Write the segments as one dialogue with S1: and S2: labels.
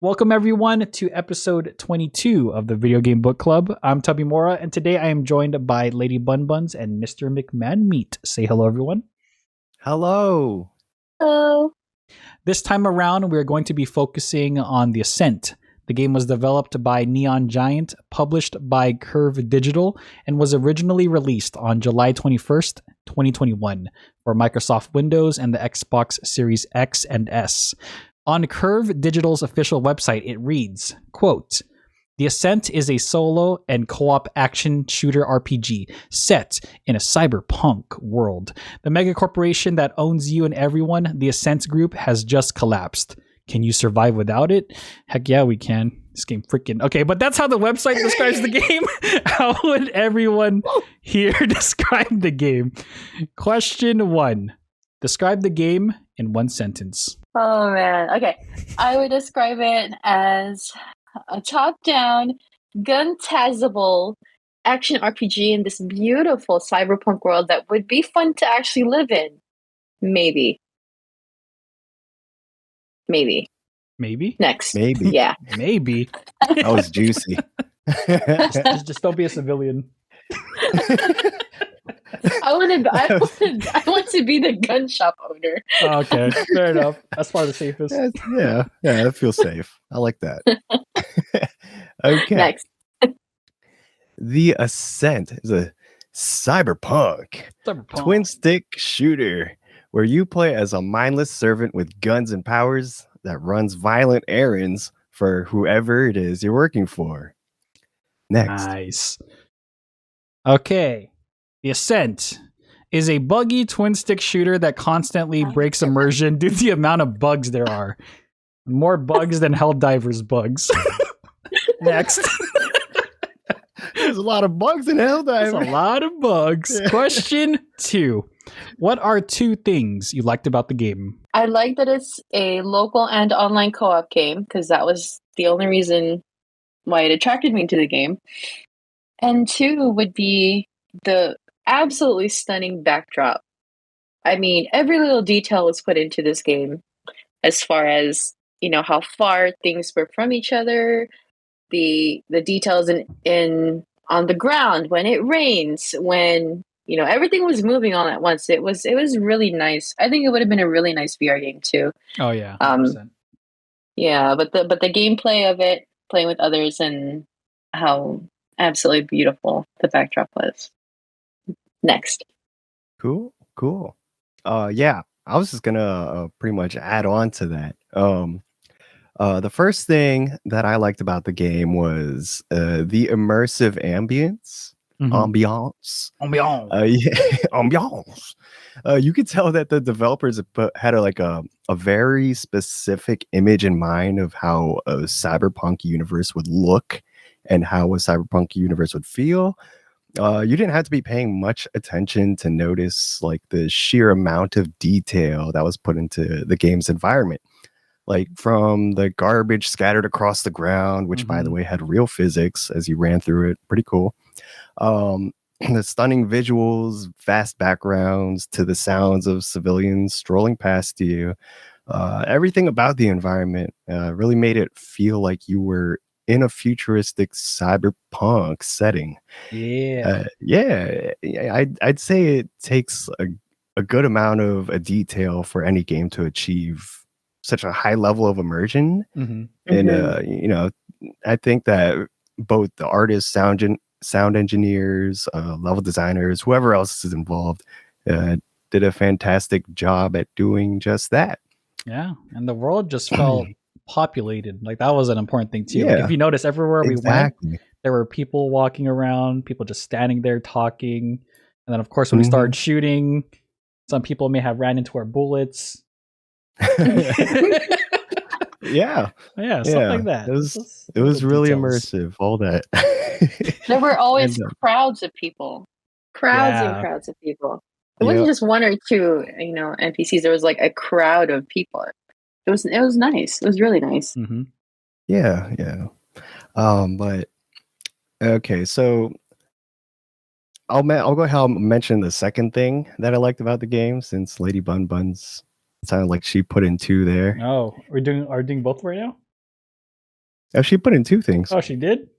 S1: Welcome everyone to episode 22 of the Video Game Book Club. I'm Tubby Mora, and today I am joined by Lady Bun Buns and Mr. McMahon Meat. Say hello, everyone.
S2: Hello.
S3: Hello.
S1: This time around, we're going to be focusing on the Ascent. The game was developed by Neon Giant, published by Curve Digital, and was originally released on July 21st, 2021 for Microsoft Windows and the Xbox Series X and S. On Curve Digital's official website, it reads, quote, "The Ascent is a solo and co-op action shooter RPG set in a cyberpunk world. The mega corporation that owns you and everyone, the Ascent Group, has just collapsed. Can you survive without it? Heck yeah, we can. This game freaking..." Okay, but that's how the website describes the game. How would everyone here describe the game? Question 1. Describe the game in one sentence.
S3: Oh man. Okay. I would describe it as a top-down, gun-tazable action RPG in this beautiful cyberpunk world that would be fun to actually live in. Maybe.
S1: Maybe?
S3: Next.
S2: Maybe.
S3: Yeah.
S1: Maybe.
S2: That was juicy.
S1: Just don't be a civilian.
S3: I want to be the gun shop owner.
S1: Okay, fair enough. That's probably the safest.
S2: Yeah, that feels safe. I like that. Okay.
S3: Next.
S2: The Ascent is a cyberpunk twin stick shooter where you play as a mindless servant with guns and powers that runs violent errands for whoever it is you're working for. Next.
S1: Nice. Okay. The Ascent is a buggy twin stick shooter that constantly breaks immersion due to the amount of bugs there are. More bugs than Helldivers bugs. Next.
S2: There's a lot of bugs in Helldivers.
S1: There's a lot of bugs. Question 2. What are 2 things you liked about the game?
S3: I like that it's a local and online co-op game because that was the only reason why it attracted me to the game. And 2 would be the absolutely stunning backdrop. I mean, every little detail was put into this game as far as, how far things were from each other, the details in on the ground when it rains, when everything was moving all at once. It was really nice. I think it would have been a really nice VR game too.
S1: Oh yeah. 100%.
S3: Yeah, but the gameplay of it, playing with others, and how absolutely beautiful the backdrop was. Next.
S2: Cool. Yeah, I was just gonna pretty much add on to that. The first thing that I liked about the game was the immersive ambience. Ambiance. Yeah, ambiance. You could tell that the developers had a very specific image in mind of how a cyberpunk universe would look and how a cyberpunk universe would feel. You didn't have to be paying much attention to notice the sheer amount of detail that was put into the game's environment. From the garbage scattered across the ground, which by the way had real physics as you ran through it. Pretty cool. The stunning visuals, vast backgrounds, to the sounds of civilians strolling past you. Everything about the environment really made it feel like you were in a futuristic cyberpunk setting.
S1: Yeah.
S2: I'd say it takes a good amount of detail for any game to achieve such a high level of immersion. And I think that both the artists, sound engineers, level designers, whoever else is involved, did a fantastic job at doing just that.
S1: Yeah, and the world just felt populated. That was an important thing too.
S2: Yeah,
S1: if you notice, everywhere we went, there were people walking around, people just standing there talking. And then of course when we started shooting, some people may have ran into our bullets.
S2: Yeah,
S1: something like that.
S2: It was really immersive, all that.
S3: There were always crowds of people. And crowds of people. It wasn't just one or two, NPCs. There was a crowd of people. It was nice. It was really nice.
S2: Yeah. But okay, so I'll go ahead and mention the second thing that I liked about the game, since Lady Bun Buns sounded like she put in 2 there.
S1: Oh, are we doing both right now?
S2: Oh, she put in 2 things.
S1: Oh, she did?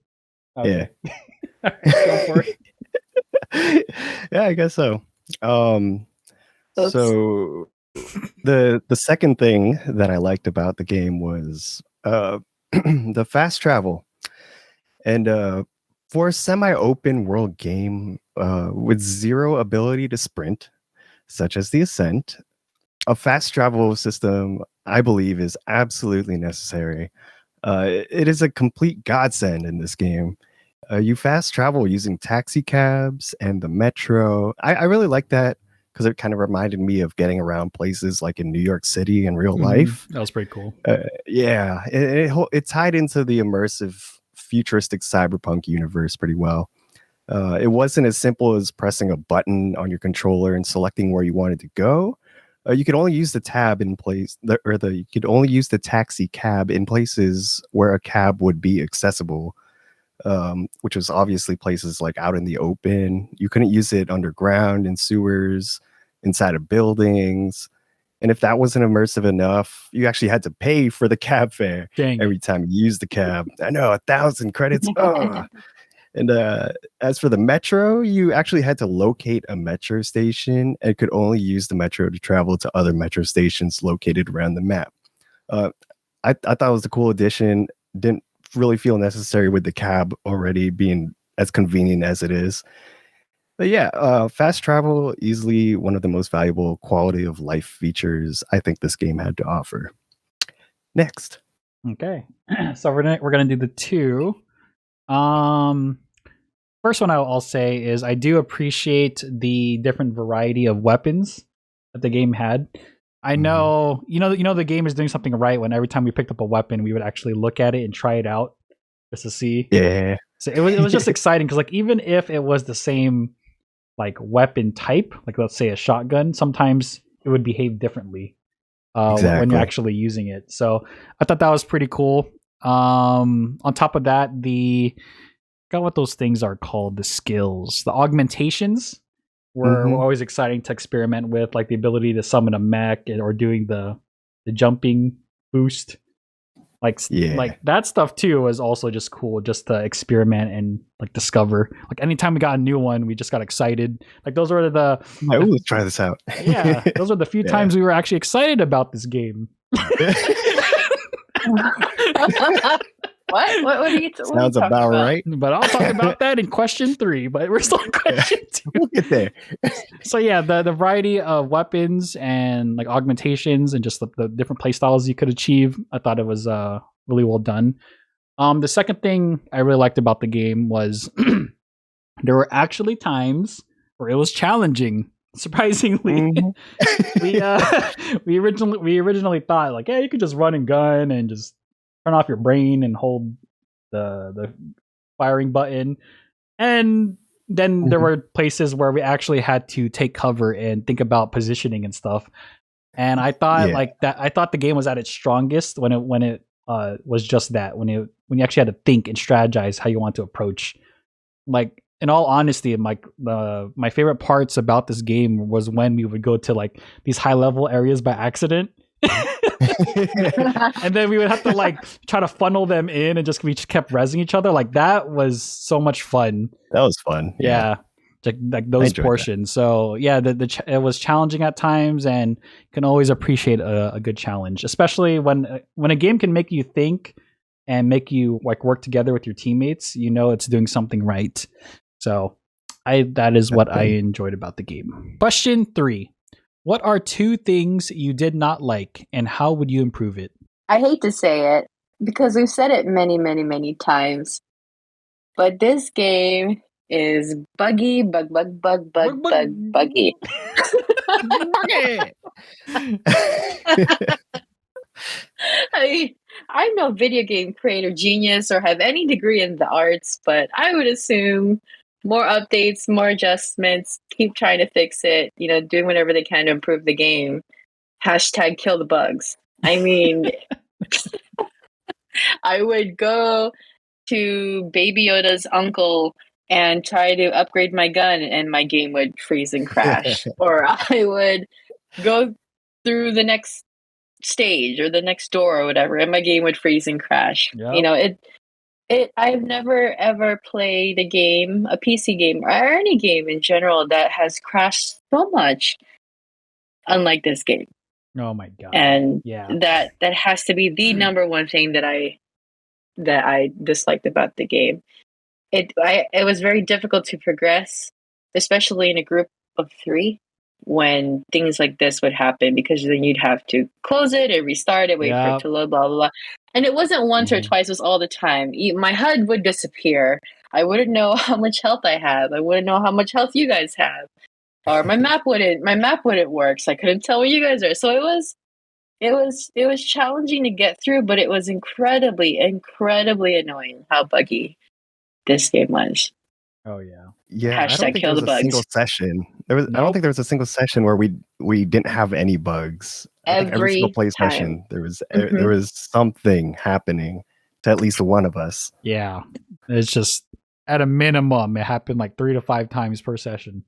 S2: Yeah.
S1: All right, go for it.
S2: Yeah, I guess so.
S3: Oops.
S2: So the second thing that I liked about the game was the fast travel. And for a semi-open world game with zero ability to sprint, such as the Ascent, a fast travel system, I believe, is absolutely necessary. It is a complete godsend in this game. You fast travel using taxi cabs and the metro. I really like that because it kind of reminded me of getting around places like in New York City in real life.
S1: That was pretty cool.
S2: Yeah, it tied into the immersive, futuristic cyberpunk universe pretty well. It wasn't as simple as pressing a button on your controller and selecting where you wanted to go. You could only use the tab in place, you could only use the taxi cab in places where a cab would be accessible, which was obviously places like out in the open. You couldn't use it underground in sewers, inside of buildings. And if that wasn't immersive enough, you actually had to pay for the cab fare every time you used the cab. I know, 1,000 credits. And as for the metro, you actually had to locate a metro station and could only use the metro to travel to other metro stations located around the map. I thought it was a cool addition. Didn't really feel necessary with the cab already being as convenient as it is. But yeah, fast travel, easily one of the most valuable quality of life features I think this game had to offer. Next.
S1: Okay. So we're gonna do the 2. First one I'll say is I do appreciate the different variety of weapons that the game had. I know, you know, the game is doing something right when every time we picked up a weapon, we would actually look at it and try it out just to see.
S2: Yeah.
S1: So it was just exciting because like even if it was the same like weapon type, like let's say a shotgun, sometimes it would behave differently when
S2: Exactly.
S1: you're actually using it. So I thought that was pretty cool. On top of that, got what those things are called, the skills, the augmentations were always exciting to experiment with, like the ability to summon a mech or doing the jumping boost. Like that stuff too was also just cool just to experiment and like discover. Like anytime we got a new one, we just got excited. Like those were
S2: let's try this out.
S1: Yeah, those were the few times we were actually excited about this game.
S3: What are you
S2: Sounds about right.
S1: But I'll talk about that in question 3. But we're still in question 2.
S2: We'll get there.
S1: So yeah, the variety of weapons and like augmentations and just the different play styles you could achieve, I thought it was really well done. The second thing I really liked about the game was there were actually times where it was challenging. Surprisingly, we originally thought like, yeah, you could just run and gun and just turn off your brain and hold the firing button, and then there were places where we actually had to take cover and think about positioning and stuff. And I thought I thought the game was at its strongest when it was just that, when you actually had to think and strategize how you want to approach. Like in all honesty, my favorite parts about this game was when we would go to like these high level areas by accident. And then we would have to like try to funnel them in and we just kept rezzing each other. Like that was so much fun.
S2: That was fun.
S1: Yeah. Like those portions. That. So yeah, it was challenging at times, and can always appreciate a good challenge, especially when a game can make you think and make you like work together with your teammates. You know it's doing something right. So that is what I enjoyed about the game. Question 3. What are 2 things you did not like, and how would you improve it?
S3: I hate to say it because we've said it many, many, many times, but this game is buggy, buggy. I mean, I'm no video game creator genius or have any degree in the arts, but I would assume more updates, more adjustments, keep trying to fix it, doing whatever they can to improve the game. # kill the bugs. I mean, I would go to Baby Yoda's uncle and try to upgrade my gun and my game would freeze and crash. Or I would go through the next stage or the next door or whatever, and my game would freeze and crash.
S1: Yep.
S3: You know, I've never ever played a game, a PC game, or any game in general that has crashed so much, unlike this game.
S1: Oh my god.
S3: And
S1: Yeah.
S3: that has to be the number one thing that I disliked about the game. It was very difficult to progress, especially in a group of 3, when things like this would happen, because then you'd have to close it and restart it, wait for it
S1: Yep.
S3: to load, blah blah blah. And it wasn't once or
S2: Mhm.
S3: twice; it was all the time. My HUD would disappear. I wouldn't know how much health I have. I wouldn't know how much health you guys have, or my map wouldn't work, so I couldn't tell where you guys are. So it was challenging to get through, but it was incredibly annoying how buggy this game was.
S1: Oh yeah.
S2: Yeah, I don't
S3: Hashtag
S2: think
S3: kill
S2: there
S3: the
S2: was a single
S3: bugs.
S2: session. I don't
S1: Nope.
S2: think there was a single session where we didn't have any bugs. I think every single
S3: Every
S2: play
S3: time.
S2: session there was
S3: Mhm.
S2: there was something happening to at least one of us.
S1: Yeah. It's just at a minimum, it happened like 3 to 5 times per session.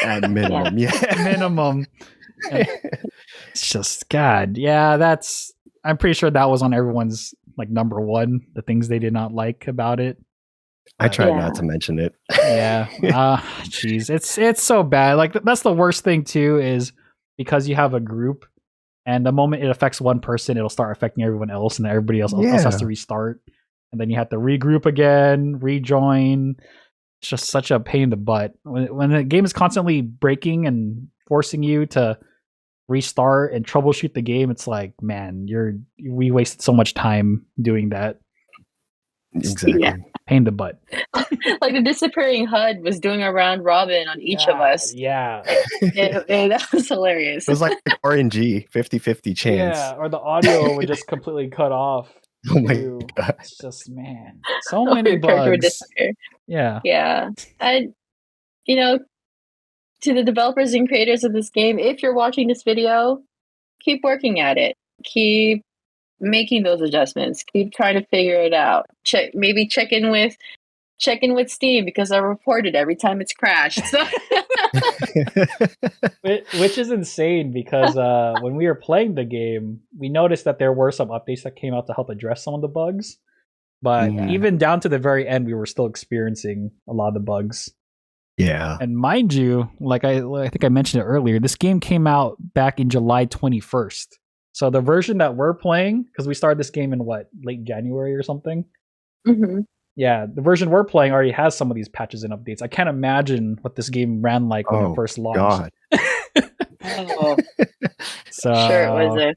S2: At minimum, yeah.
S1: Minimum. And it's just God. Yeah, I'm pretty sure that was on everyone's like number one, the things they did not like about it.
S2: I tried
S3: Yeah.
S2: not to mention it.
S1: Yeah. Jeez. It's so bad. Like that's the worst thing too, is because you have a group and the moment it affects one person, it'll start affecting everyone else, and everybody else has to restart. And then you have to regroup again, rejoin. It's just such a pain in the butt. When the game is constantly breaking and forcing you to restart and troubleshoot the game, it's like, man, we wasted so much time doing that.
S2: Exactly.
S3: Yeah.
S1: Pain in the butt.
S3: Like the disappearing HUD was doing a round robin on each of us.
S1: Yeah.
S3: That was hilarious.
S2: It was like RNG, 50-50 chance.
S1: Yeah, or the audio would just completely cut off.
S2: Oh my
S1: too.
S2: god.
S1: It's just, man, so many
S3: Your character would
S1: bugs.
S3: disappear.
S1: Yeah.
S3: Yeah. And, you know, to the developers and creators of this game, if you're watching this video, keep working at it. Keep making those adjustments. Keep trying to figure it out. Check in with Steam, because I reported every time it's crashed. So
S1: Which is insane because when we were playing the game, we noticed that there were some updates that came out to help address some of the bugs. But even down to the very end, we were still experiencing a lot of the bugs.
S2: Yeah.
S1: And mind you, like I think I mentioned it earlier, this game came out back in July 21st. So the version that we're playing, because we started this game in late January or something.
S3: Mm-hmm.
S1: Yeah, the version we're playing already has some of these patches and updates. I can't imagine what this game ran like when it first launched.
S3: Oh,
S1: So
S3: sure it was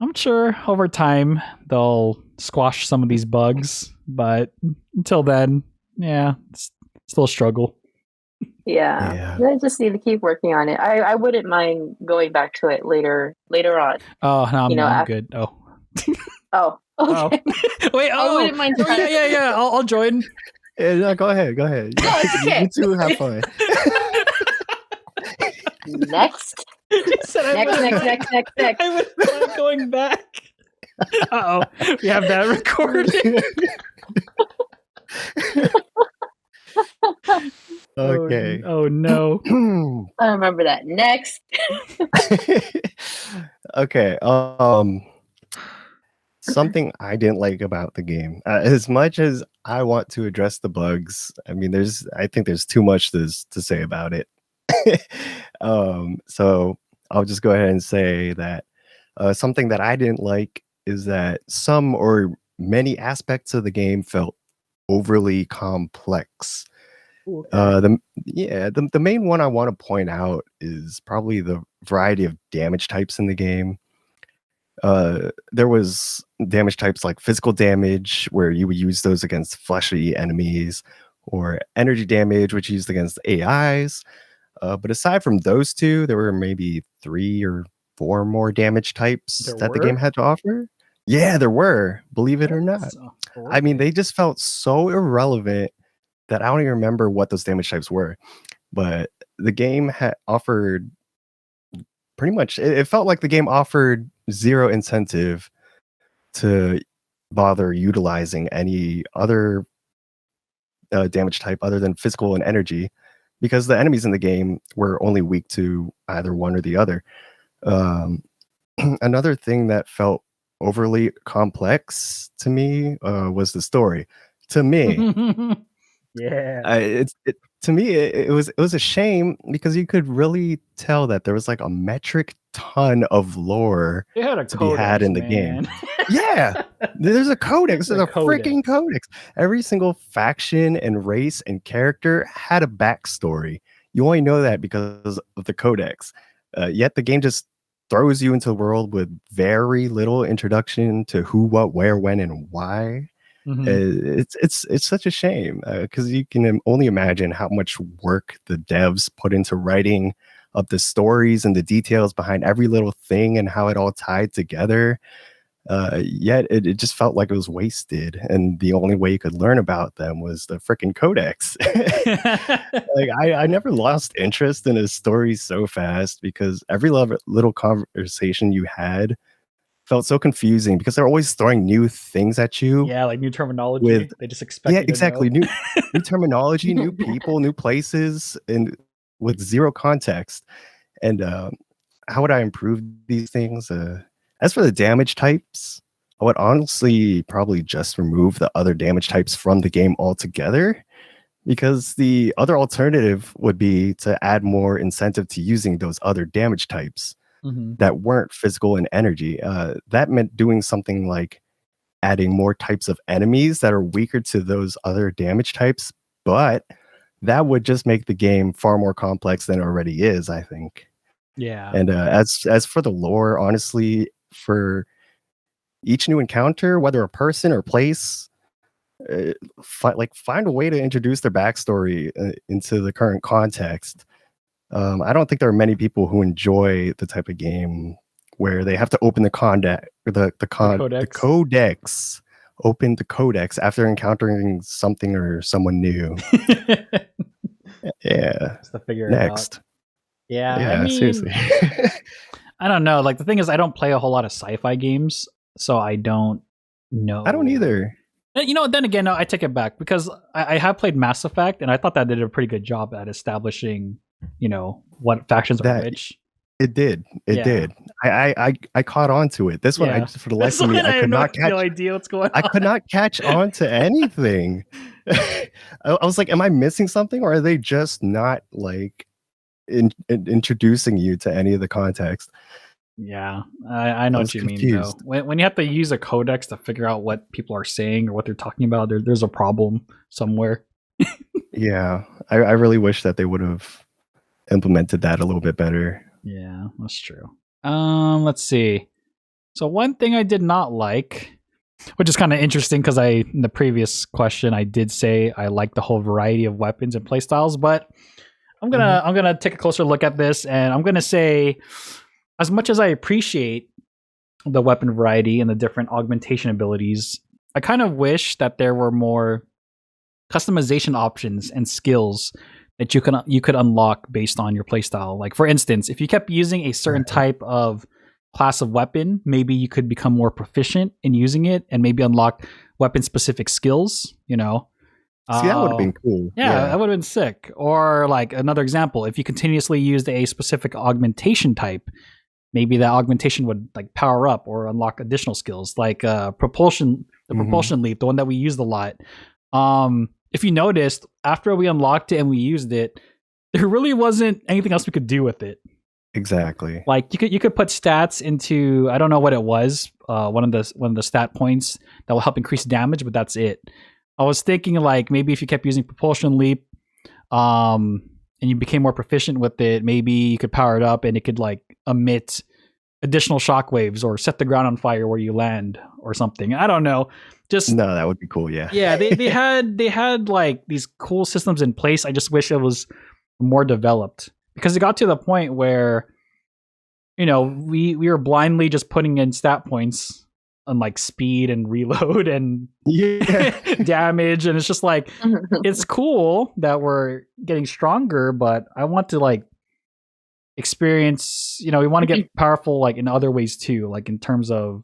S1: I'm sure over time they'll squash some of these bugs, but until then, yeah, it's still a struggle.
S3: Yeah. I just need to keep working on it. I wouldn't mind going back to it later on.
S1: Oh, no, I'm
S3: after,
S1: good. Oh.
S3: Oh, okay.
S1: Wait,
S3: I wouldn't mind trying.
S1: Yeah. I'll join.
S2: Yeah, no, go ahead.
S3: No, it's okay.
S2: You two have fun.
S3: Next. Next.
S1: I would not going back. Uh-oh. We have that recorded.
S2: Okay.
S1: Oh no.
S3: I remember that. Next.
S2: Okay. Something I didn't like about the game, as much as I want to address the bugs, I mean, I think there's too much to say about it. So I'll just go ahead and say that something that I didn't like is that some or many aspects of the game felt overly complex.
S1: Okay.
S2: The main one I want to point out is probably the variety of damage types in the game. There was damage types like physical damage, where you would use those against fleshy enemies, or energy damage, which you used against AIs. But aside from those two, there were maybe 3 or 4 more damage types the game had to offer. Yeah, there were, believe it or not. I mean, they just felt so irrelevant that I don't even remember what those damage types were. But the game offered pretty much, it felt like the game offered zero incentive to bother utilizing any other damage type other than physical and energy, because the enemies in the game were only weak to either one or the other. another thing that felt overly complex to me was the story. To me,
S1: Yeah.
S2: to me it was a shame because you could really tell that there was like a metric ton of lore
S1: They had a
S2: to be had
S1: codex,
S2: in the game.
S1: man.
S2: Yeah, there's a codex. There's
S1: The
S2: a freaking codex. Every single faction and race and character had a backstory. You only know that because of the codex. Yet the game just throws you into a world with very little introduction to who, what, where, when, and why. It's such a shame because you can only imagine how much work the devs put into writing up the stories and the details behind every little thing and how it all tied together. Yet it just felt like it was wasted, and the only way you could learn about them was the freaking codex. Like I never lost interest in a story so fast because every little conversation you had felt so confusing because they're always throwing new things at you.
S1: Yeah, like new terminology.
S2: With
S1: They just expect
S2: yeah,
S1: you to
S2: exactly.
S1: know.
S2: New terminology, new people, new places, and with zero context. And how would I improve these things? As for the damage types, I would honestly probably just remove the other damage types from the game altogether, because the other alternative would be to add more incentive to using those other damage types that weren't physical and energy. That meant doing something like adding more types of enemies that are weaker to those other damage types, but that would just make the game far more complex than it already is, I think.
S1: Yeah.
S2: And as for the lore, honestly, for each new encounter, whether a person or place, find a way to introduce their backstory into the current context. I don't think there are many people who enjoy the type of game where they have to open the codex, open the codex after encountering something or someone new. Yeah.
S1: Just to figure
S2: Next.
S1: it out. Yeah,
S2: Yeah,
S1: I mean,
S2: seriously.
S1: I don't know. Like the thing is, I don't play a whole lot of sci-fi games, so I don't know.
S2: I don't either.
S1: You know, then again, no, I take it back because I have played Mass Effect, and I thought that did a pretty good job at establishing, you know, what factions are which.
S2: It did. It did. I caught on to it. This one, I just, for the life of me, I could not catch.
S1: No idea what's going on.
S2: I could not catch on to anything. I was like, am I missing something, or are they just not like introducing you to any of the context?
S1: Yeah, I know what you
S2: confused.
S1: mean though. When you have to use a codex to figure out what people are saying or what they're talking about, there's a problem somewhere.
S2: Yeah, I really wish that they would have implemented that a little bit better.
S1: Yeah, that's true. Let's see. So one thing I did not like, which is kind of interesting because in the previous question I did say I like the whole variety of weapons and playstyles, but I'm gonna take a closer look at this, and I'm gonna say, as much as I appreciate the weapon variety and the different augmentation abilities, I kind of wish that there were more customization options and skills that you could unlock based on your playstyle. Like for instance, if you kept using a certain type of class of weapon, maybe you could become more proficient in using it and maybe unlock weapon specific skills, you know.
S2: See, that would have been cool.
S1: Yeah, that would have been sick. Or like another example, if you continuously used a specific augmentation type, maybe that augmentation would like power up or unlock additional skills, like propulsion leap, the one that we used a lot. If you noticed, after we unlocked it and we used it, there really wasn't anything else we could do with it.
S2: Exactly.
S1: Like you could put stats into, I don't know what it was, one of the stat points that will help increase damage, but that's it. I was thinking like maybe if you kept using propulsion leap, and you became more proficient with it, maybe you could power it up and it could like emit additional shockwaves or set the ground on fire where you land or something. I don't know.
S2: No, that would be cool. Yeah.
S1: Yeah. They had like these cool systems in place. I just wish it was more developed, because it got to the point where, you know, we were blindly just putting in stat points on like speed and reload and damage, and it's just like, it's cool that we're getting stronger, but I want to like experience, you know, we want to get powerful like in other ways too, like in terms of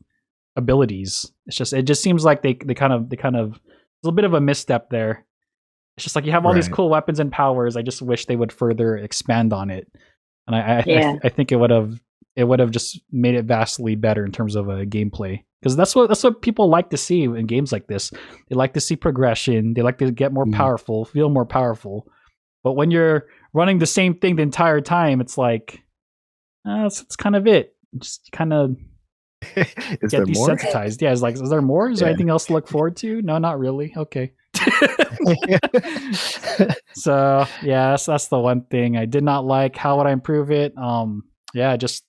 S1: abilities. It just seems like they kind of there's a bit of a misstep there. It's just like you have all these cool weapons and powers. I just wish they would further expand on it, and I think it would have it would have just made it vastly better in terms of gameplay. Because that's what people like to see in games like this. They like to see progression. They like to get more powerful, feel more powerful. But when you're running the same thing the entire time, it's like it's kind of it. Just kind of
S2: Is
S1: get
S2: there more?
S1: desensitized. Yeah, it's like, is there more? Is there anything else to look forward to? No, not really. Okay. So yeah, that's the one thing I did not like. How would I improve it? Yeah, just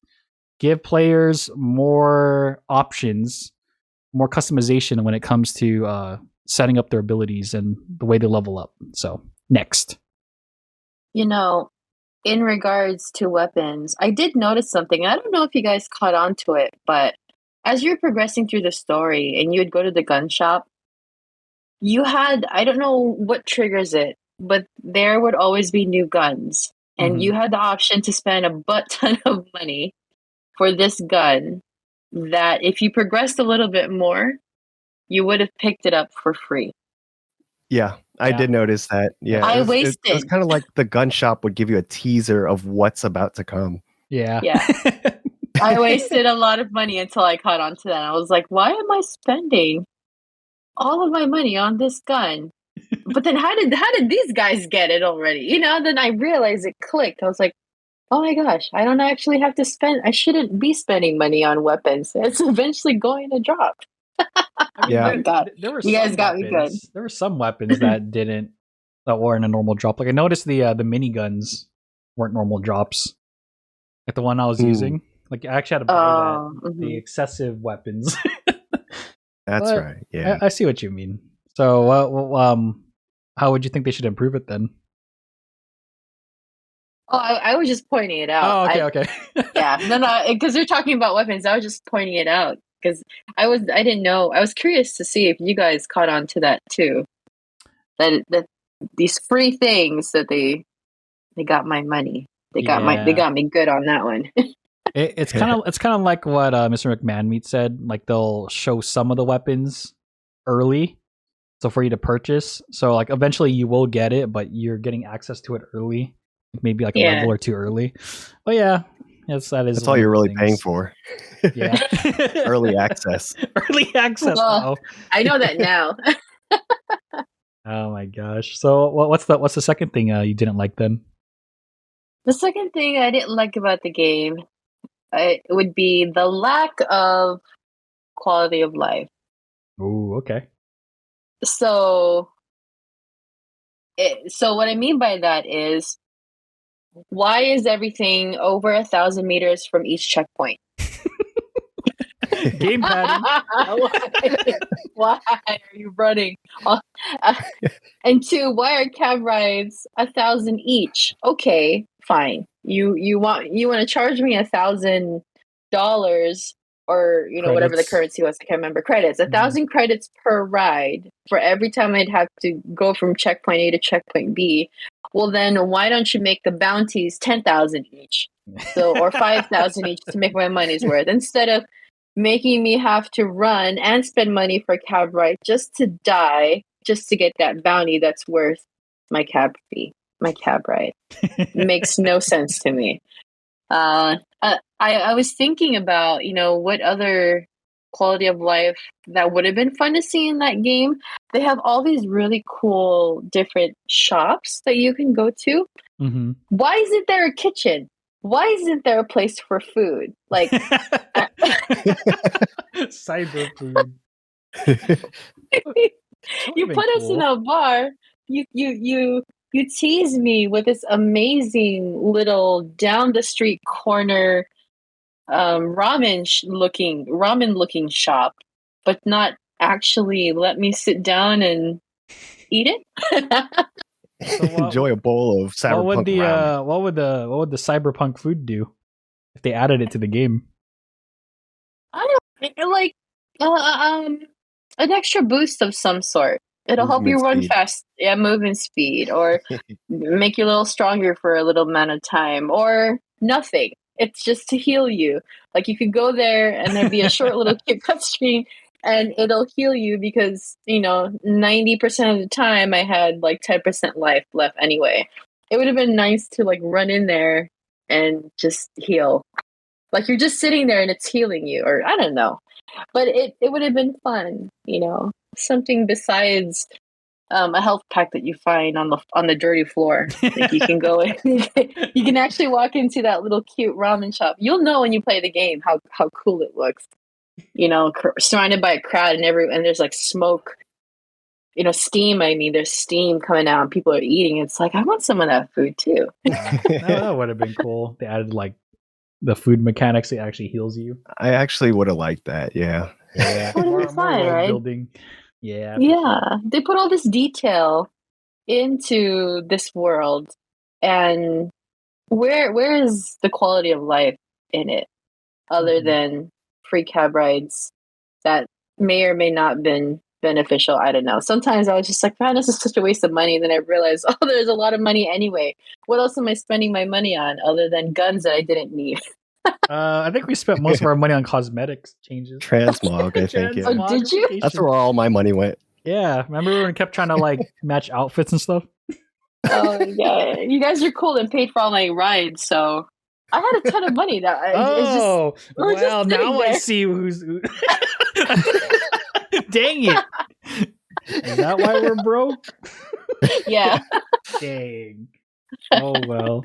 S1: give players more options, more customization when it comes to setting up their abilities and the way they level up. So next.
S3: You know, in regards to weapons, I did notice something. I don't know if you guys caught on to it, but as you're progressing through the story and you would go to the gun shop, you had, I don't know what triggers it, but there would always be new guns. And you had the option to spend a butt ton of money for this gun that if you progressed a little bit more, you would have picked it up for free.
S2: Yeah, I
S1: Yeah.
S2: did notice that. Yeah,
S3: I
S2: it was
S3: wasted.
S2: kind of like the gun shop would give you a teaser of what's about to come.
S1: Yeah.
S3: Yeah. I wasted a lot of money until I caught on to that. I was like, why am I spending all of my money on this gun? But then how did these guys get it already? You know, then I realized it clicked. I was like, oh my gosh, I don't actually have to spend, I shouldn't be spending money on weapons. It's eventually going to drop.
S1: I mean,
S2: Yeah.
S1: there were
S3: You guys
S1: some
S3: got me good.
S1: weapons. There were some weapons that were in a normal drop. Like I noticed the miniguns weren't normal drops. Like the one I was using. Like I actually had to buy that. The excessive weapons.
S2: That's
S1: But
S2: right. Yeah.
S1: I see what you mean. So, how would you think they should improve it then?
S3: Oh, I was just pointing it out.
S1: Oh, okay.
S3: Yeah, no, because you're talking about weapons. I was just pointing it out because I didn't know. I was curious to see if you guys caught on to that too. That these free things that they got my money. They got me good on that one.
S1: It's kind of like what Mr. McMahon said. Like they'll show some of the weapons early, so for you to purchase. So like eventually you will get it, but you're getting access to it early. Maybe like a level or two early. But yeah, that's
S2: all you're really paying for.
S1: Yeah.
S2: Early access.
S1: Early access.
S3: Well, I know that now.
S1: Oh my gosh. So what's the second thing you didn't like then?
S3: The second thing I didn't like about the game would be the lack of quality of life.
S1: Oh, okay.
S3: So what I mean by that is, why is everything over 1,000 meters from each checkpoint?
S1: Game padding.
S3: Why are you running? And two, why are cab rides 1,000 each? Okay, fine. You want to charge me $1,000, or whatever the currency was. I can't remember. Credits. 1,000 credits per ride for every time I'd have to go from checkpoint A to checkpoint B. Well, then why don't you make the bounties 10,000 each? Or 5,000 each to make my money's worth, instead of making me have to run and spend money for a cab ride just to die, just to get that bounty that's worth my cab fee, my cab ride. Makes no sense to me. I was thinking about, what other quality of life that would have been fun to see in that game. They have all these really cool different shops that you can go to.
S1: Mm-hmm.
S3: Why isn't there a kitchen? Why isn't there a place for food? Like
S1: cyber food.
S3: You put us in a bar. You tease me with this amazing little down the street corner ramen looking shop, but not actually let me sit down and eat it.
S2: So enjoy a bowl of cyberpunk ramen.
S1: What would the cyberpunk food do if they added it to the game?
S3: I don't like an extra boost of some sort. It'll help you run fast. Yeah, movement speed, or make you a little stronger for a little amount of time, or nothing. It's just to heal you. Like you could go there and there'd be a short little cutscene and it'll heal you because, 90% of the time I had like 10% life left anyway. It would have been nice to like run in there and just heal. Like you're just sitting there and it's healing you, or I don't know. But it would have been fun, something besides a health pack that you find on the dirty floor. Like you can go in, you can actually walk into that little cute ramen shop. You'll know when you play the game how cool it looks. Surrounded by a crowd and there's like smoke, steam. I mean, there's steam coming out and people are eating. It's like, I want some of that food too.
S1: That would have been cool. They added like the food mechanics that actually heals you.
S2: I actually would have liked that. Yeah.
S1: Yeah.
S3: Would have been fun, right?
S1: Building. Yeah.
S3: Yeah. They put all this detail into this world, and where is the quality of life in it other than free cab rides that may or may not been beneficial? I don't know. Sometimes I was just like, man, this is such a waste of money. And then I realized, there's a lot of money anyway. What else am I spending my money on other than guns that I didn't need?
S1: I think we spent most of our money on cosmetics changes.
S2: Transmog, I think. Yeah.
S3: Oh, did you?
S2: That's where all my money went.
S1: Yeah. Remember when we kept trying to like match outfits and stuff?
S3: Oh, yeah. You guys are cool and paid for all my rides, so I had a ton of money. Now
S1: I see who's. Dang it! Is that why we're broke?
S3: Yeah.
S1: Dang. Oh well,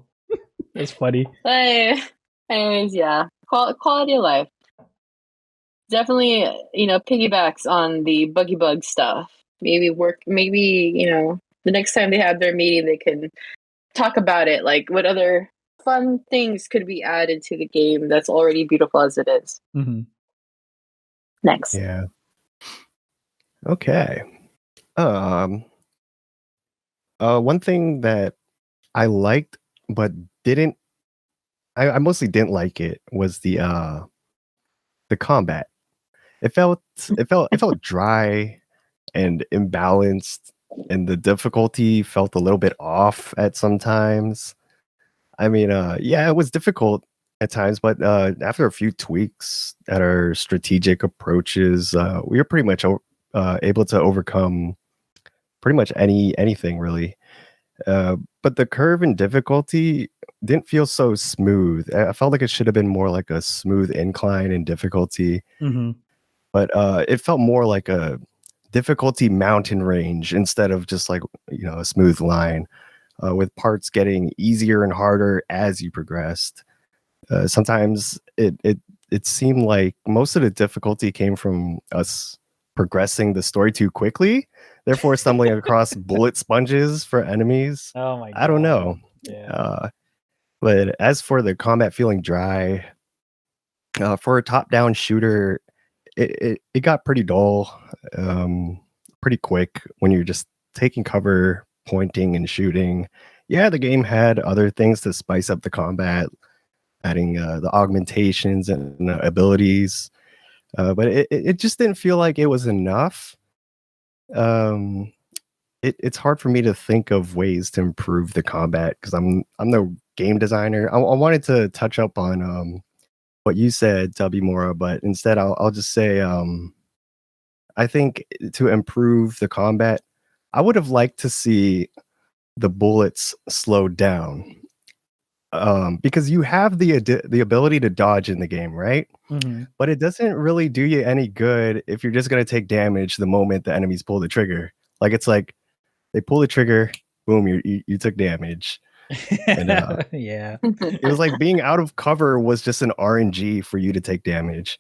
S1: that's funny.
S3: Anyways, yeah, quality of life. Definitely, piggybacks on the buggy bug stuff. Maybe the next time they have their meeting, they can talk about it. Like, what other fun things could be added to the game that's already beautiful as it is?
S1: Mm-hmm.
S3: Next.
S2: Yeah. Okay. One thing that I liked but didn't, I mostly didn't like it, was the combat. It felt dry and imbalanced, and the difficulty felt a little bit off at sometimes. I mean, it was difficult at times, but after a few tweaks at our strategic approaches, we were pretty much able to overcome pretty much anything really. But the curve in difficulty didn't feel so smooth. I felt like it should have been more like a smooth incline in difficulty.
S1: Mm-hmm.
S2: But it felt more like a difficulty mountain range instead of just like, a smooth line, with parts getting easier and harder as you progressed. Sometimes it seemed like most of the difficulty came from us progressing the story too quickly, therefore stumbling across bullet sponges for enemies.
S1: Oh my god.
S2: I don't know.
S1: Yeah.
S2: But as for the combat feeling dry, for a top-down shooter, it got pretty dull pretty quick when you're just taking cover, pointing and shooting. Yeah, the game had other things to spice up the combat, adding the augmentations and abilities, but it just didn't feel like it was enough. It's hard for me to think of ways to improve the combat because I'm no game designer. I wanted to touch up on what you said, W Mora, but instead I'll just say I think to improve the combat, I would have liked to see the bullets slowed down, because you have the ability to dodge in the game, right?
S1: Mm-hmm.
S2: But it doesn't really do you any good if you're just going to take damage the moment the enemies pull the trigger. Like, it's like they pull the trigger, boom, you took damage. And
S1: yeah,
S2: it was like being out of cover was just an RNG for you to take damage.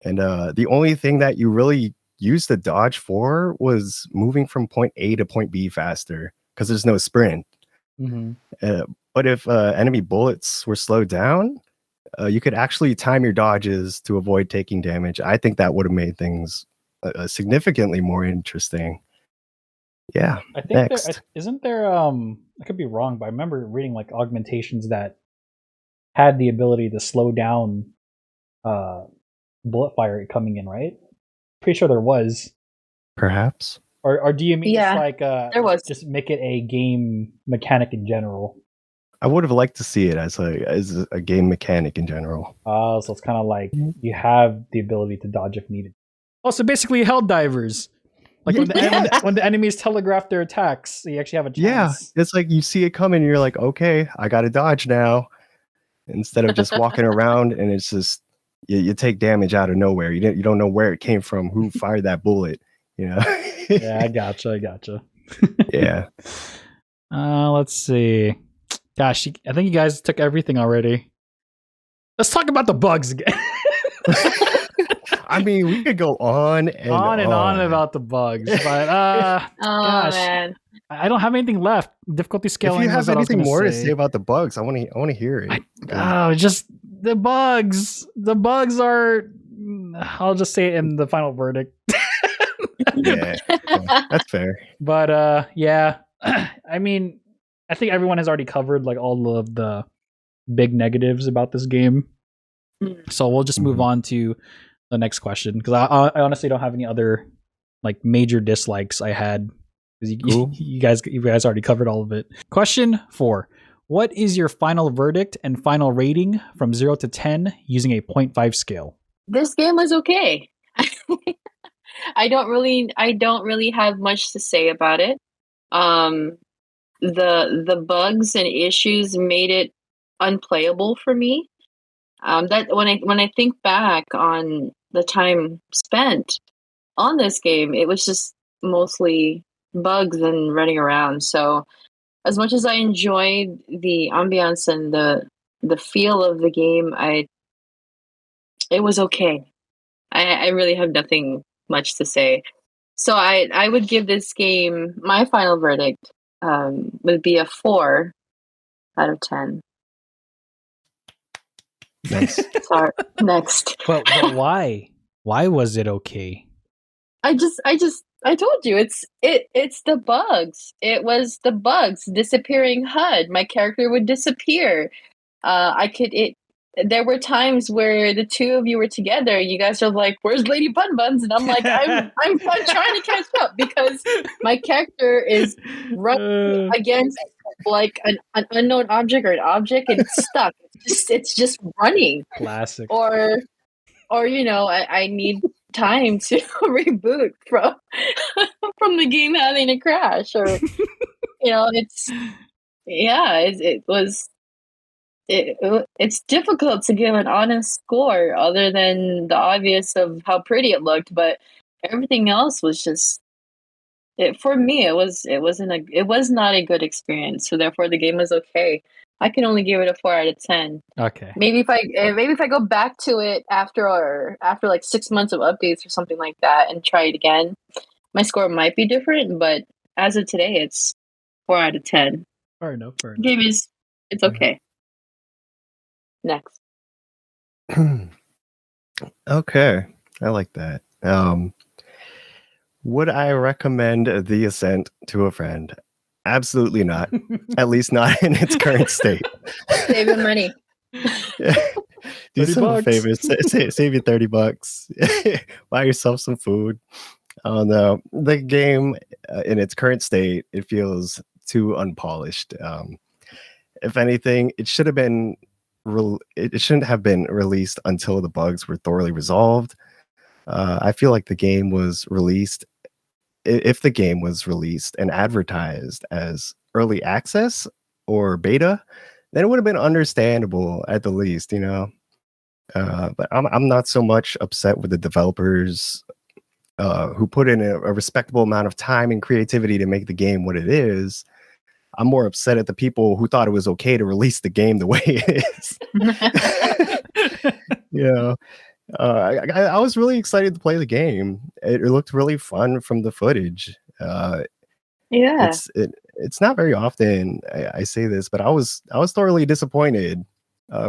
S2: And the only thing that you really used to dodge for was moving from point A to point B faster, because there's no sprint.
S1: Mm-hmm.
S2: But if enemy bullets were slowed down, you could actually time your dodges to avoid taking damage. I think that would have made things significantly more interesting. Yeah.
S1: I think isn't there I could be wrong, but I remember reading like augmentations that had the ability to slow down bullet fire coming in, right? Pretty sure there was.
S2: Perhaps.
S1: Or do you mean it's like
S3: there was.
S1: just make it a game mechanic in general?
S2: I would have liked to see it as a game mechanic in general.
S1: So it's kind of like you have the ability to dodge if needed. Oh, so basically hell divers. Like when the enemies telegraph their attacks, you actually have a chance.
S2: Yeah, it's like you see it coming and you're like, okay, I got to dodge now. instead of just walking around and it's just you take damage out of nowhere. You don't know where it came from, who fired that bullet.
S1: Yeah, I gotcha.
S2: Yeah.
S1: Let's see. Gosh, I think you guys took everything already. Let's talk about the bugs again.
S2: I mean, we could go on and on
S1: about the bugs, but gosh,
S3: man.
S1: I don't have anything left. Difficulty scaling.
S2: If you have
S1: was what I was
S2: anything
S1: gonna
S2: more to say about the bugs, I want to hear it.
S1: Just the bugs. The bugs are. I'll just say it in the final verdict.
S2: Yeah, that's fair.
S1: But yeah, I mean, I think everyone has already covered like all of the big negatives about this game. So we'll just move on to the next question, because I honestly don't have any other like major dislikes I had, because you guys already covered all of it. Question 4: what is your final verdict and final rating from 0 to 10 using a 0.5 scale?
S3: This game was okay. I don't really have much to say about it. The bugs and issues made it unplayable for me. That when I think back on the time spent on this game, it was just mostly bugs and running around. So as much as I enjoyed the ambiance and the feel of the game, it was okay. I really have nothing much to say. So I would give this game, my final verdict would be a 4 out of 10.
S2: Nice.
S3: Sorry. Next.
S1: But why? Why was it okay?
S3: I told you it's the bugs. It was the bugs. Disappearing HUD. My character would disappear. There were times where the two of you were together. You guys are like, "Where's Lady Bun Buns?" And I'm like, I'm trying to catch up because my character is running against like an unknown object or an object, and it's stuck. It's just running.
S1: Classic.
S3: Or I need time to reboot from the game having a crash, or it's difficult to give an honest score other than the obvious of how pretty it looked, but everything else was just for me. It was not a good experience. So therefore, the game was okay. I can only give it a 4 out of 10.
S1: Okay.
S3: Maybe if I go back to it after like 6 months of updates or something like that and try it again, my score might be different. But as of today, it's 4 out of 10.
S1: Fair enough.
S3: Game it's okay. Next.
S2: Okay, I like that. Would I recommend the Ascent to a friend? Absolutely not. At least not in its current state.
S3: Saving money.
S2: Do some favors. Save you $30. Buy yourself some food. Oh no, the game in its current state, it feels too unpolished. If anything, it should have been. It shouldn't have been released until the bugs were thoroughly resolved. I feel like the game was released. If the game was released and advertised as early access or beta, then it would have been understandable at the least, But I'm not so much upset with the developers who put in a respectable amount of time and creativity to make the game what it is. I'm more upset at the people who thought it was okay to release the game the way it is. I was really excited to play the game. It looked really fun from the footage. It's not very often I say this, but I was thoroughly disappointed.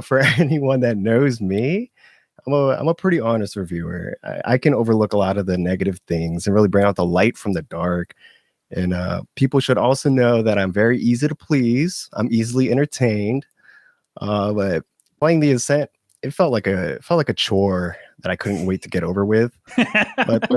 S2: For anyone that knows me, I'm a pretty honest reviewer. I can overlook a lot of the negative things and really bring out the light from the dark. And people should also know that I'm very easy to please. I'm easily entertained. But playing the Ascent, it felt like a chore that I couldn't wait to get over with. But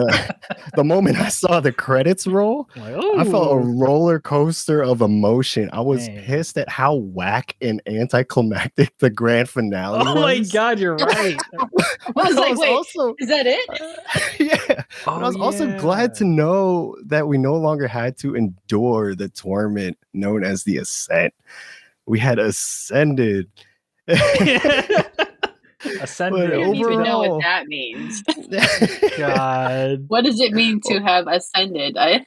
S2: the moment I saw the credits roll, I felt a roller coaster of emotion. I was pissed at how whack and anticlimactic the grand finale was.
S1: Oh my god, you're right.
S3: I was like, wait, is that it?
S2: Yeah. But I was also glad to know that we no longer had to endure the torment known as the Ascent. We had ascended
S1: Ascended.
S3: I don't even know
S2: overall-
S3: what that means.
S1: God.
S3: What does it mean to have ascended?
S2: It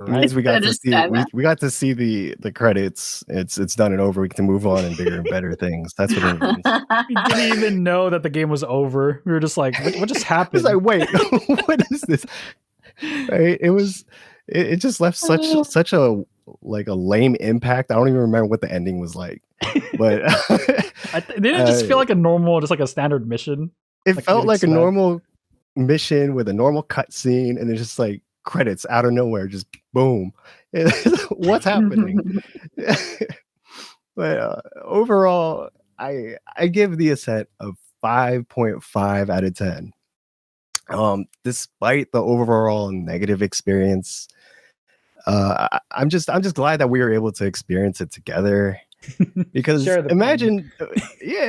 S2: means we got to see
S3: understand that.
S2: we got to see the credits. It's done and over. We can move on and bigger and better things. That's what it means.
S1: We didn't even know that the game was over. We were just like, what just
S2: It's
S1: happened?
S2: like, wait, what is this? Right? It just left such a like a lame impact. I don't even remember what the ending was like. But
S1: Didn't it just feel like a normal, just like a standard mission?
S2: it
S1: Like
S2: felt
S1: you'd
S2: like a
S1: expect.
S2: normal mission with a normal cutscene, and it's just like credits out of nowhere, just boom. What's happening? But overall, I give the Ascent a 5.5 out of 10. Despite the overall negative experience, I'm just glad that we were able to experience it together. Because
S1: Share the pain.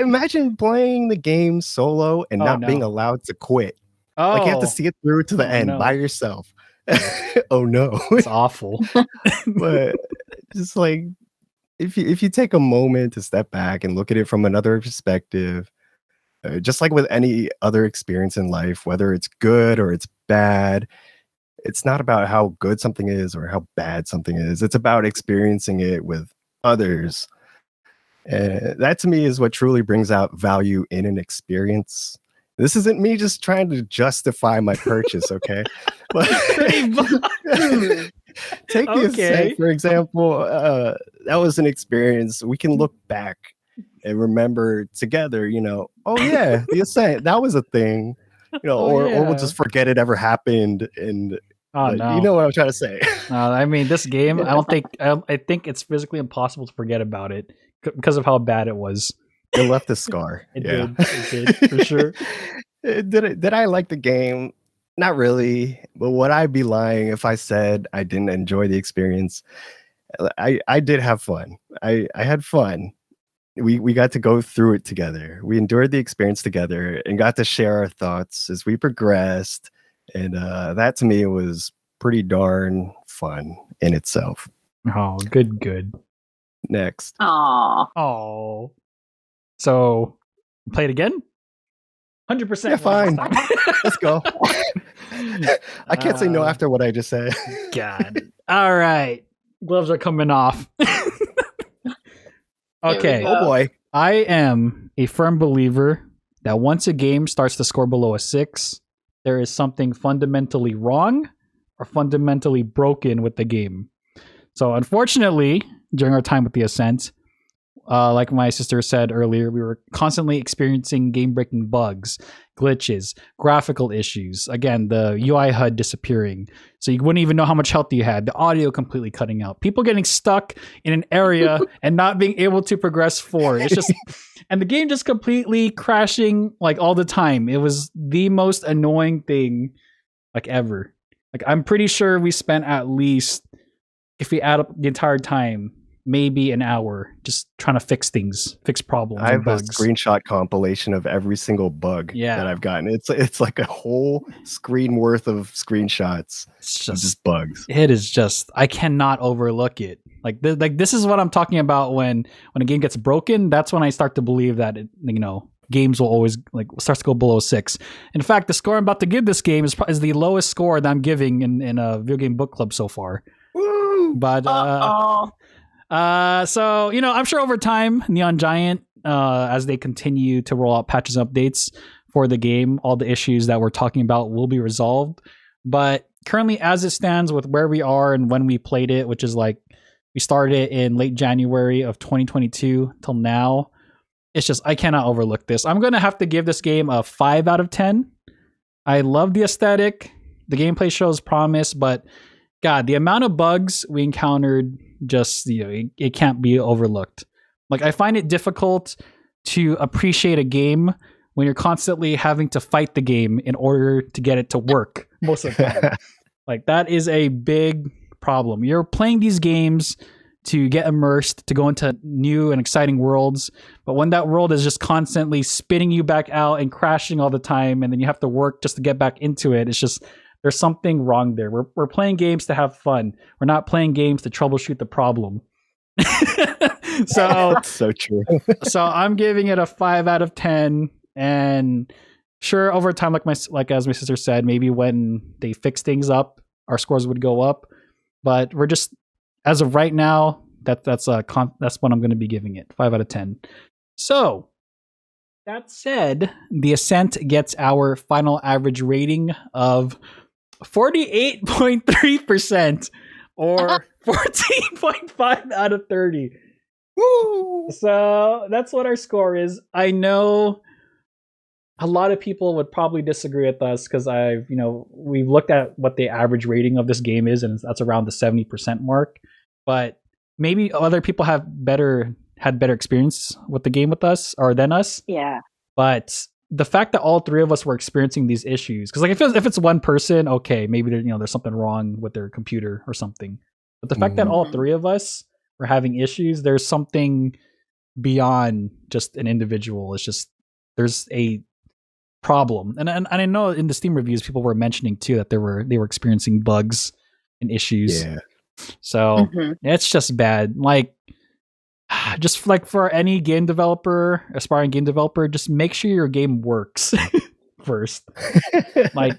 S2: imagine playing the game solo and
S1: Oh,
S2: not being
S1: no.
S2: allowed to quit.
S1: Oh,
S2: Like you have to see it through to the
S1: Oh,
S2: end
S1: no.
S2: by yourself. Oh no.
S1: it's awful.
S2: But just like if you take a moment to step back and look at it from another perspective, just like with any other experience in life, whether it's good or it's bad, it's not about how good something is or how bad something is. It's about experiencing it with others. And that to me is what truly brings out value in an experience. This isn't me just trying to justify my purchase, okay? But take the Ascent, for example. That was an experience. We can look back and remember together, oh yeah, the Ascent, that was a thing. Or we'll just forget it ever happened. And
S1: no.
S2: you know what I'm trying to say.
S1: I mean, this game, I think it's physically impossible to forget about it because of how bad it was.
S2: It left a scar.
S1: It did, for sure.
S2: Did I like the game? Not really. But would I be lying if I said I didn't enjoy the experience? I did have fun. I had fun. We got to go through it together. We endured the experience together and got to share our thoughts as we progressed. And that to me was pretty darn fun in itself.
S1: Oh, good.
S2: Next.
S3: Aww.
S1: Oh. So, play it again? 100%.
S2: Yeah, fine. Let's go. I can't say no after what I just said.
S1: God. All right. Gloves are coming off. Okay.
S3: go.
S2: Oh boy.
S1: I am a firm believer that once a game starts to score below a 6, there is something fundamentally wrong or fundamentally broken with the game. So unfortunately, during our time with the Ascent, like my sister said earlier, we were constantly experiencing game-breaking bugs, glitches, graphical issues. Again, the UI HUD disappearing. So you wouldn't even know how much health you had. The audio completely cutting out. People getting stuck in an area and not being able to progress forward. It's just... And the game just completely crashing like all the time. It was the most annoying thing like ever. Like I'm pretty sure we spent at least, if we add up the entire time, maybe an hour just trying to fix problems.
S2: I have
S1: and bugs.
S2: a screenshot compilation of every single bug that I've gotten. It's like a whole screen worth of screenshots.
S1: It's
S2: of
S1: just
S2: just bugs.
S1: It is just, I cannot overlook it. Like this is what I'm talking about when a game gets broken. That's when I start to believe that games will always starts to go below 6. In fact, the score I'm about to give this game is the lowest score that I'm giving in a video game book club so far.
S2: Woo!
S1: But so I'm sure over time, Neon Giant, as they continue to roll out patches and updates for the game, all the issues that we're talking about will be resolved. But currently, as it stands with where we are and when we played it, which is we started it in late January of 2022 till now, it's just, I cannot overlook this. I'm going to have to give this game a 5 out of 10. I love the aesthetic. The gameplay shows promise, but God, the amount of bugs we encountered just, it can't be overlooked. Like, I find it difficult to appreciate a game when you're constantly having to fight the game in order to get it to work most of the time. Like, that is a big problem. You're playing these games to get immersed, to go into new and exciting worlds, but when that world is just constantly spitting you back out and crashing all the time, and then you have to work just to get back into it, it's just, there's something wrong there. We're playing games to have fun. We're not playing games to troubleshoot the problem. So
S2: That's so true.
S1: so I'm giving it a 5 out of 10. And sure, over time, like as my sister said, maybe when they fix things up, our scores would go up. But we're just, as of right now, that's what I'm going to be giving it, 5 out of 10. So that said, the Ascent gets our final average rating of 48.3% or 14.5 out of 30.
S2: Woo!
S1: So that's what our score is. I know a lot of people would probably disagree with us because we've looked at what the average rating of this game is, and that's around the 70% mark. But maybe other people had better experience with the game with us or than us.
S3: Yeah.
S1: But the fact that all three of us were experiencing these issues, because like if it's one person, okay, maybe there's something wrong with their computer or something. But the fact that all three of us were having issues, there's something beyond just an individual. It's just there's a problem, and I know in the Steam reviews people were mentioning too that they were experiencing bugs and issues.
S2: Yeah.
S1: So it's just bad. Like, just like for any game developer, aspiring game developer, just make sure your game works first. Like,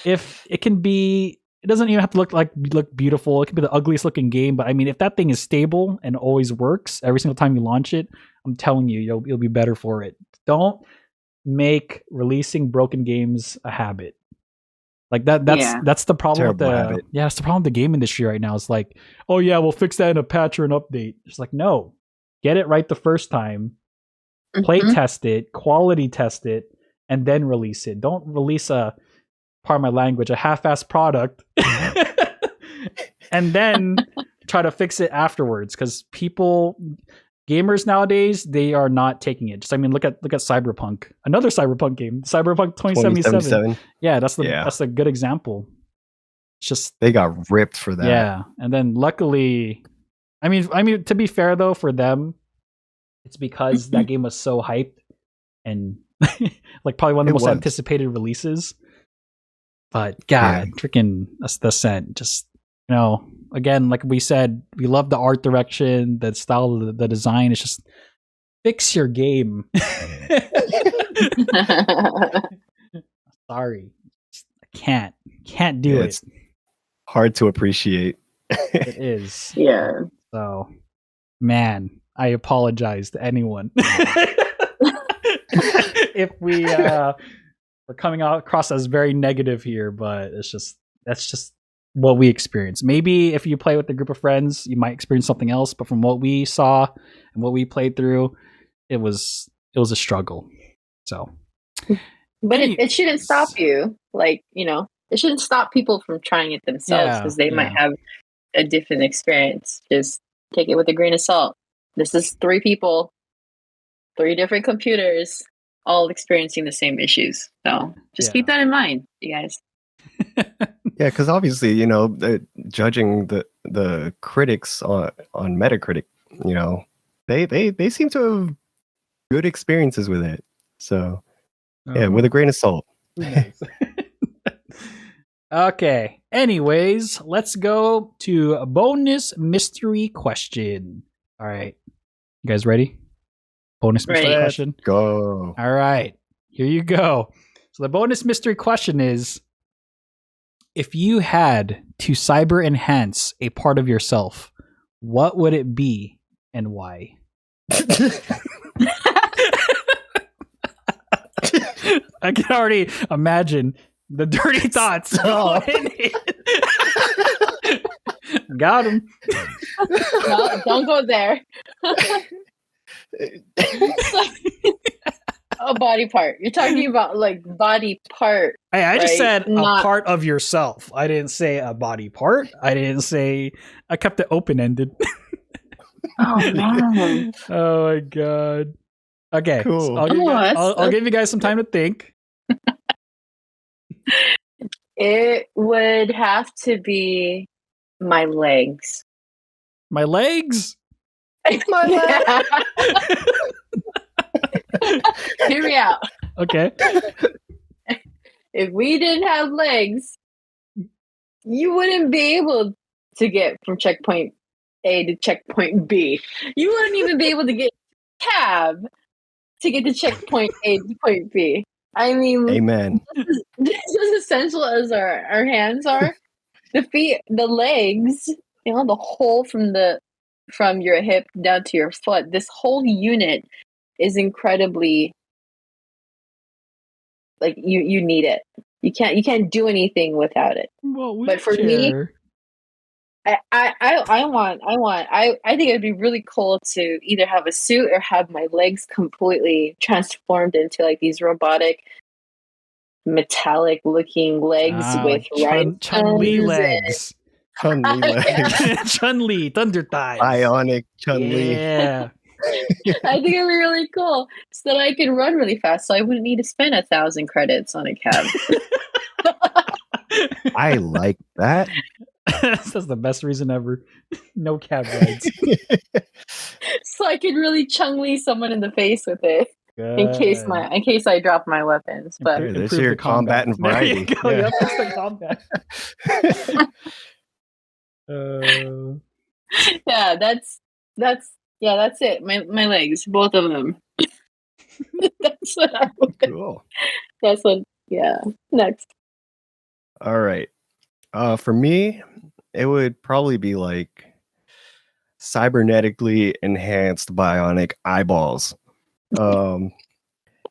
S1: if it can be, it doesn't even have to look beautiful. It can be the ugliest looking game, but I mean, if that thing is stable and always works every single time you launch it, I'm telling you, you'll be better for it. Don't make releasing broken games a habit. Like that's the problem with it's the problem with the game industry right now. It's like, oh yeah, we'll fix that in a patch or an update. It's like, no, get it right the first time, play test it, quality test it, and then release it. Don't release a half-assed product and then try to fix it afterwards, because gamers nowadays, they are not taking it. Just, I mean, look at Cyberpunk, another Cyberpunk game, Cyberpunk 2077. Yeah, that's a good example. It's just
S2: they got ripped for that.
S1: Yeah, and then luckily, I mean, to be fair though, for them, it's because that game was so hyped and like probably one of the most anticipated releases. But God, freaking Ascent, just again, like we said, we love the art direction, the style, the design. It's just fix your game. Sorry, I can't do it.
S2: It's hard to appreciate.
S1: It is.
S3: Yeah.
S1: So, man, I apologize to anyone if we're coming across as very negative here, but that's just what we experienced. Maybe if you play with a group of friends, you might experience something else. But from what we saw and what we played through, it was a struggle. So,
S3: but it shouldn't stop you. Like, it shouldn't stop people from trying it themselves, because they might have a different experience. Just take it with a grain of salt. This is 3 people, 3 different computers, all experiencing the same issues. So just keep that in mind, you guys.
S2: Yeah, because obviously, judging the critics on Metacritic, they seem to have good experiences with it. So, with a grain of salt.
S1: Okay. Anyways, let's go to a bonus mystery question. All right. You guys ready? Bonus mystery question?
S2: Go.
S1: All right. Here you go. So the bonus mystery question is, if you had to cyber enhance a part of yourself, what would it be and why? I can already imagine the dirty thoughts. Got him.
S3: No, don't go there. A body part. You're talking about like body part.
S1: Hey, I just said a part of yourself. I didn't say a body part. I kept it open-ended.
S3: Oh man.
S1: Oh my god. Okay.
S2: Cool.
S1: So I'll give you guys some time to think.
S3: It would have to be my legs.
S1: My legs?
S3: My legs. Hear me out.
S1: Okay.
S3: If we didn't have legs, you wouldn't be able to get from checkpoint A to checkpoint B. You wouldn't even be able to get a cab to get to checkpoint A to point B. I mean,
S2: Amen.
S3: just as essential as our hands are, the feet, the legs, the whole from your hip down to your foot, this whole unit is incredibly, like, you need it. You can't do anything without it.
S1: Well,
S3: But for me, I think it'd be really cool to either have a suit or have my legs completely transformed into like these robotic, metallic looking legs with
S1: Chun-Li legs.
S2: Chun-Li legs.
S1: Chun-Li, Thunder Thighs.
S2: Bionic Chun-Li.
S1: Yeah.
S3: I think it'd be really cool so that I could run really fast, so I wouldn't need to spend 1,000 credits on a cab.
S2: I like that.
S1: That's the best reason ever. No cab rides.
S3: So I could really Chung-Li someone in the face with it.
S1: Good.
S3: In case I drop my weapons. But
S2: This is your combat and variety.
S1: There you go. Yep, that's the combat.
S3: Yeah, that's it. My legs, both of them. That's what I would.
S2: Cool.
S3: That's what. Yeah. Next.
S2: All right. For me, it would probably be like cybernetically enhanced bionic eyeballs.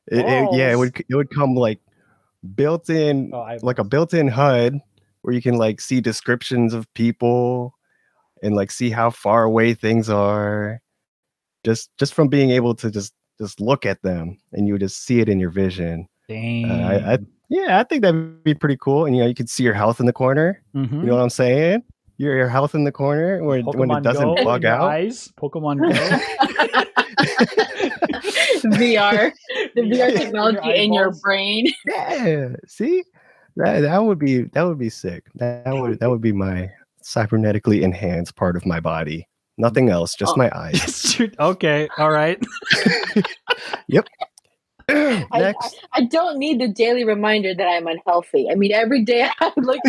S2: It would come like built in, like a built-in HUD where you can like see descriptions of people and like see how far away things are, just from being able to just look at them, and you would just see it in your vision.
S1: Dang.
S2: I think that'd be pretty cool. And you can see your health in the corner.
S1: Mm-hmm.
S2: You know what I'm saying? Your health in the corner when it doesn't bug out.
S1: Eyes, Pokemon Go.
S3: VR, the VR technology in your brain.
S2: Yeah, see, that would be sick. That would be my cybernetically enhanced part of my body. Nothing else, just my eyes.
S1: Okay, all right.
S2: Yep.
S3: Next. I don't need the daily reminder that I'm unhealthy. I mean, every day I wake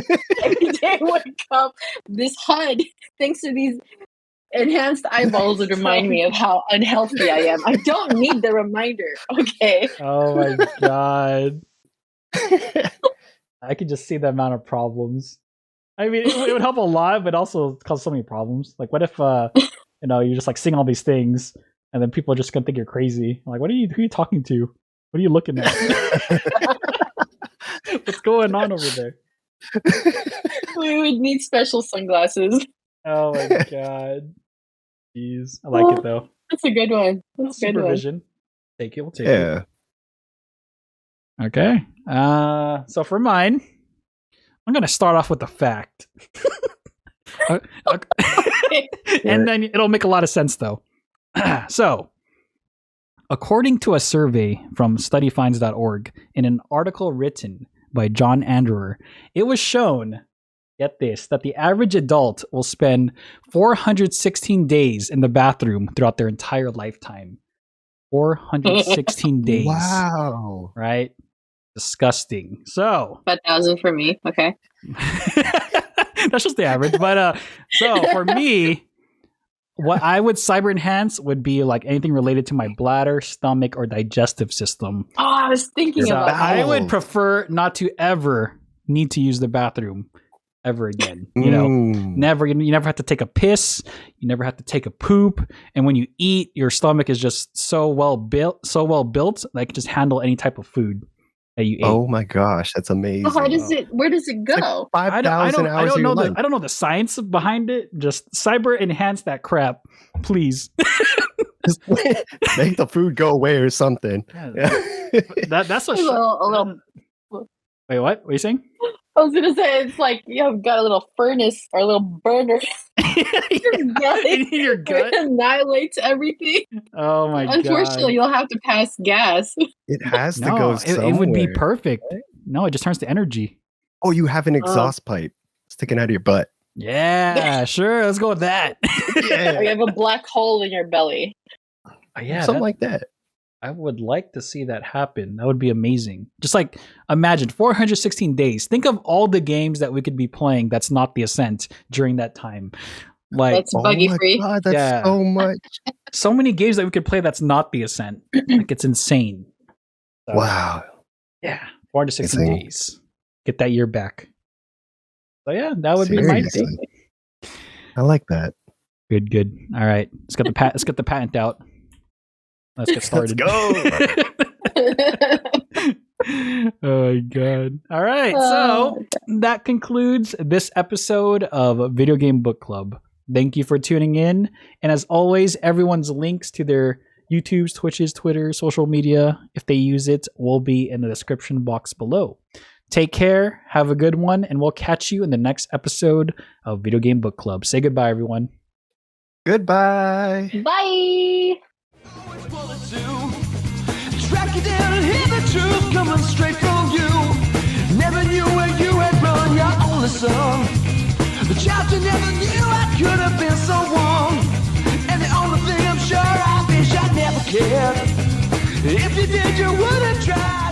S3: up, this HUD, thanks to these enhanced eyeballs, would remind me of how unhealthy I am. I don't need the reminder. Okay.
S1: Oh my god. I could just see the amount of problems. I mean, it would help a lot, but also cause so many problems. Like, what if you're just like seeing all these things, and then people are just gonna think you're crazy? Like, who are you talking to? What are you looking at? What's going on over there?
S3: We would need special sunglasses.
S1: Oh my god. Jeez. I like it though.
S3: That's a good one. That's a good
S1: Supervision. Take it, we'll take it. Okay. So for mine, I'm gonna start off with a fact. And then it'll make a lot of sense though. So according to a survey from studyfinds.org, in an article written by John Anderer, it was shown, get this, that the average adult will spend 416 days in the bathroom throughout their entire lifetime. 416 days.
S2: Wow.
S1: Right? Disgusting. So
S3: 1,000 for me. Okay.
S1: That's just the average. But so for me, what I would cyber enhance would be like anything related to my bladder, stomach, or digestive system.
S3: Oh, I was thinking about that.
S1: I would prefer not to ever need to use the bathroom ever again. You know, never. You never have to take a piss. You never have to take a poop. And when you eat, your stomach is just so well built that it can just handle any type of food that you ate.
S2: Oh my gosh, that's amazing.
S3: How does it? Where does it go?
S2: Like 5,000 hours of your life.
S1: I don't know the science behind it. Just cyber enhance that crap, please.
S2: Just make the food go away or something.
S1: That's
S3: a little.
S1: Wait, what? What are you saying?
S3: I was gonna say it's like you've got a little furnace or a little burner.
S1: Your gut
S3: annihilates everything.
S1: Oh my god!
S3: Unfortunately, you'll have to pass gas.
S2: It has to go somewhere.
S1: It would be perfect. No, it just turns to energy.
S2: Oh, you have an exhaust pipe sticking out of your butt.
S1: Yeah, sure. Let's go with that.
S3: Yeah. You have a black hole in your belly.
S1: Yeah,
S2: something like that.
S1: I would like to see that happen. That would be amazing. Just like imagine 416 days. Think of all the games that we could be playing that's not the Ascent during that time. Like,
S3: That's buggy
S2: my
S3: free.
S2: God, that's
S1: Yeah.
S2: so much.
S1: so many games that we could play that's not the Ascent. Like, it's insane. So,
S2: Wow.
S1: Yeah. 460
S2: Insane.
S1: days. Get that year back. So yeah, that would be my
S2: Seriously.
S1: thing.
S2: I like that.
S1: Good. All right. Let's get the patent out. Let's get started.
S2: Let's
S1: Oh my god. All right. So that concludes this episode of Video Game Book Club. Thank you for tuning in. And as always, everyone's links to their YouTubes, Twitches, Twitter, social media, if they use it, will be in the description box below. Take care, have a good one, and we'll catch you in the next episode of Video Game Book Club. Say goodbye, everyone.
S2: Goodbye.
S3: Bye.
S4: Track you down and hear the truth coming straight from you. Never knew where you had run, your only son. The child you never knew I could have been so wrong. And the only thing I'm sure I wish I never cared. If you did, you wouldn't try.